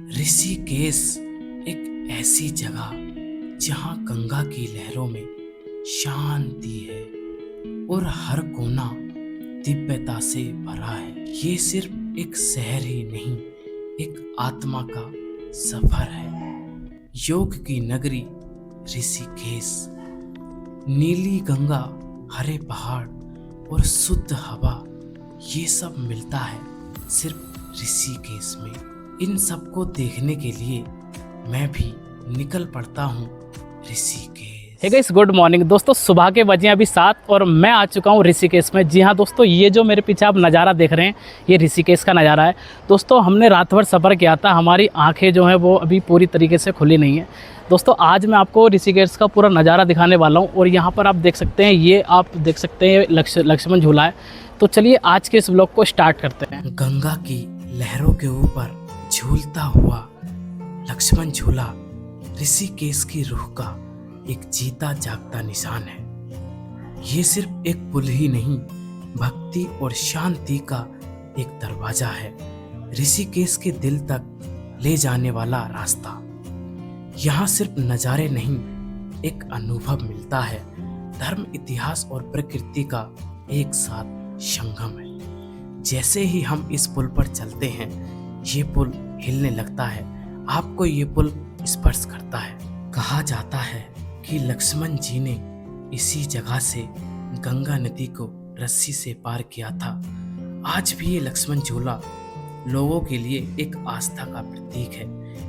ऋषिकेश एक ऐसी जगह जहां गंगा की लहरों में शांति है और हर कोना दिव्यता से भरा है। ये सिर्फ एक शहर ही नहीं, एक आत्मा का सफर है। योग की नगरी ऋषिकेश, नीली गंगा, हरे पहाड़ और शुद्ध हवा, ये सब मिलता है सिर्फ ऋषिकेश में। इन सबको देखने के लिए मैं भी निकल पड़ता हूँ Rishikesh. Hey guys, good morning दोस्तों। सुबह के बजे अभी 7 और मैं आ चुका हूँ ऋषिकेश में। जी हाँ दोस्तों, ये जो मेरे पीछे आप नज़ारा देख रहे हैं, ये ऋषिकेश का नज़ारा है। दोस्तों, हमने रात भर सफ़र किया था, हमारी आंखें जो हैं वो अभी पूरी तरीके से खुली नहीं है। दोस्तों, आज मैं आपको ऋषिकेश का पूरा नज़ारा दिखाने वाला हूँ और यहाँ पर आप देख सकते हैं, ये आप देख सकते हैं लक्ष्मण झूला है। तो चलिए आज के इस ब्लॉग को स्टार्ट करते हैं। गंगा की लहरों के ऊपर झूलता हुआ लक्ष्मण झूला ऋषिकेश की रूह का एक जीता जागता निशान है। ये सिर्फ एक पुल ही नहीं, भक्ति और शांति का एक दरवाजा है, ऋषिकेश के दिल तक ले जाने वाला रास्ता। यहाँ सिर्फ नज़ारे नहीं, एक अनुभव मिलता है। धर्म, इतिहास और प्रकृति का एक साथ संगम है। जैसे ही हम इस पुल पर चलते हैं, ये पुल हिलने लगता है, आपको ये पुल स्पर्श करता है। कहा जाता है कि लक्ष्मण जी ने इसी जगह से गंगा नदी को रस्सी से पार किया था। आज भी ये लक्ष्मण झूला लोगों के लिए एक आस्था का प्रतीक है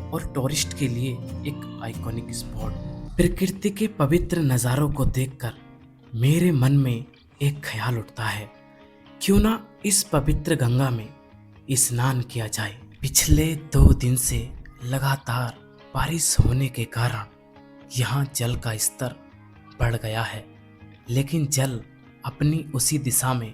और टूरिस्ट के लिए एक आइकॉनिक स्पॉट। प्रकृति के पवित्र नज़ारों को देखकर मेरे मन में एक ख्याल उठता है, क्यों ना इस पवित्र गंगा में स्नान किया जाए। पिछले 2 दिन से लगातार बारिश होने के कारण यहाँ जल का स्तर बढ़ गया है, लेकिन जल अपनी उसी दिशा में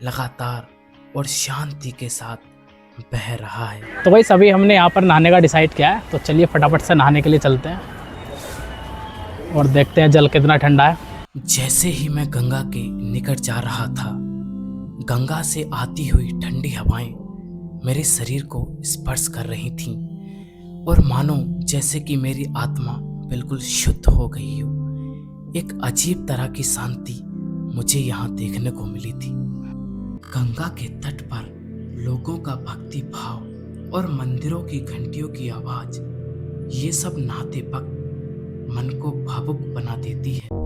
लगातार और शांति के साथ बह रहा है। तो भाई अभी हमने यहाँ पर नहाने का डिसाइड किया है, तो चलिए फटाफट से नहाने के लिए चलते हैं और देखते हैं जल कितना ठंडा है। जैसे ही मैं गंगा के निकट जा रहा था, गंगा से आती हुई ठंडी हवाएं मेरे शरीर को स्पर्श कर रही थीं और मानो जैसे कि मेरी आत्मा बिल्कुल शुद्ध हो गई हो। एक अजीब तरह की शांति मुझे यहाँ देखने को मिली थी। गंगा के तट पर लोगों का भक्ति भाव और मंदिरों की घंटियों की आवाज, ये सब नहाते वक्त मन को भावुक बना देती है।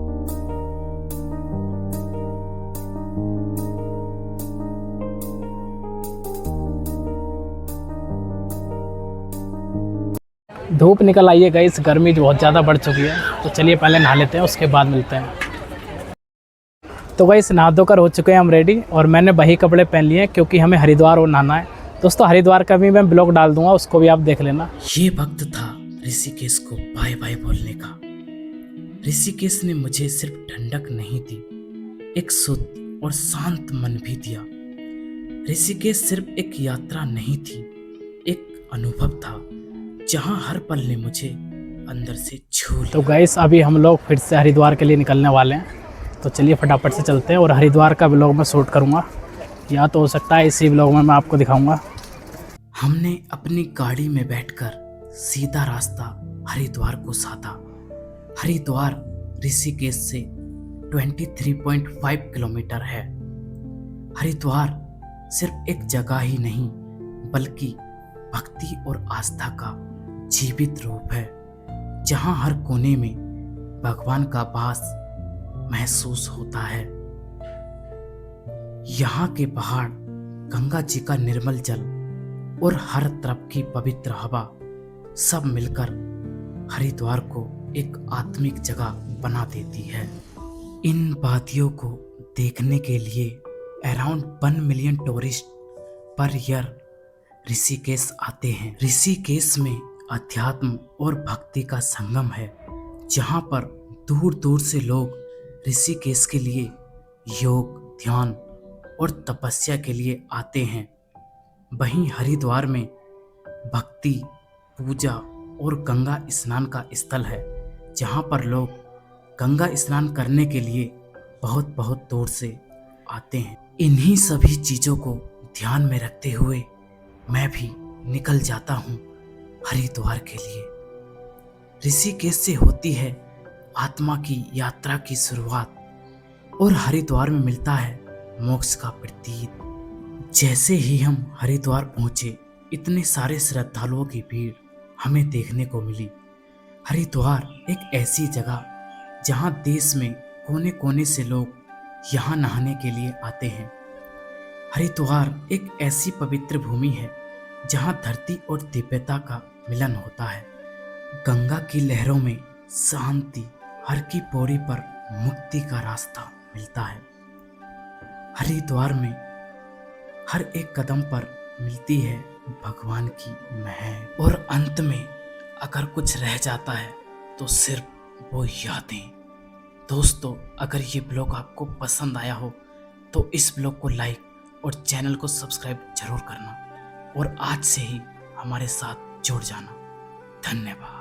धूप निकल आई है गाइस, गर्मी बहुत ज़्यादा बढ़ चुकी है। तो चलिए पहले नहा लेते हैं, उसके बाद मिलते हैं। तो गाइस नहा धोकर हो चुके हैं हम रेडी और मैंने वही कपड़े पहन लिए हैं क्योंकि हमें हरिद्वार और नहाना है। दोस्तों, हरिद्वार का भी मैं ब्लॉग डाल दूंगा, उसको भी आप देख लेना। ये वक्त था ऋषिकेश को बाय बाय बोलने का। ऋषिकेश ने मुझे सिर्फ ठंडक नहीं दी, एक शुद्ध और शांत मन भी दिया। ऋषिकेश सिर्फ एक यात्रा नहीं थी, एक अनुभव था जहां हर पल ने मुझे अंदर से छू लिया। तो गाइस अभी हम लोग फिर से हरिद्वार के लिए निकलने वाले हैं, तो चलिए फटाफट से चलते हैं और हरिद्वार का ब्लॉग मैं शूट करूंगा, या तो हो सकता है इसी ब्लॉग में मैं आपको दिखाऊंगा। हमने अपनी गाड़ी में बैठकर सीधा रास्ता हरिद्वार को साधा। हरिद्वार ऋषिकेश से 23.5 किलोमीटर है। हरिद्वार सिर्फ एक जगह ही नहीं, बल्कि भक्ति और आस्था का जीवित रूप है, जहां हर कोने में भगवान का वास महसूस होता है। यहाँ के पहाड़, गंगा जी का निर्मल जल और हर तरफ की पवित्र हवा, सब मिलकर हरिद्वार को एक आत्मिक जगह बना देती है। इन वादियों को देखने के लिए around 1 million tourist per year Rishikesh आते हैं। ऋषिकेश में अध्यात्म और भक्ति का संगम है, जहाँ पर दूर दूर से लोग ऋषिकेश के लिए योग, ध्यान और तपस्या के लिए आते हैं। वहीं हरिद्वार में भक्ति, पूजा और गंगा स्नान का स्थल है, जहाँ पर लोग गंगा स्नान करने के लिए बहुत बहुत दूर से आते हैं। इन्हीं सभी चीज़ों को ध्यान में रखते हुए मैं भी निकल जाता हूँ हरिद्वार के लिए। ऋषिकेश से होती है आत्मा की यात्रा की शुरुआत और हरिद्वार में मिलता है मोक्ष का प्रतीक। जैसे ही हम हरिद्वार पहुंचे, इतने सारे श्रद्धालुओं की भीड़ हमें देखने को मिली। हरिद्वार एक ऐसी जगह जहां देश में कोने कोने से लोग यहां नहाने के लिए आते हैं। हरिद्वार एक ऐसी पवित्र भूमि है जहां धरती और दिव्यता का मिलन होता है। गंगा की लहरों में शांति, हर की पौड़ी पर मुक्ति का रास्ता मिलता है। हरिद्वार में हर एक कदम पर मिलती है भगवान की महक, और अंत में अगर कुछ रह जाता है तो सिर्फ वो यादें। दोस्तों, अगर ये ब्लॉग आपको पसंद आया हो तो इस ब्लॉग को लाइक और चैनल को सब्सक्राइब जरूर करना और आज से ही हमारे साथ जुड़ जाना। धन्यवाद।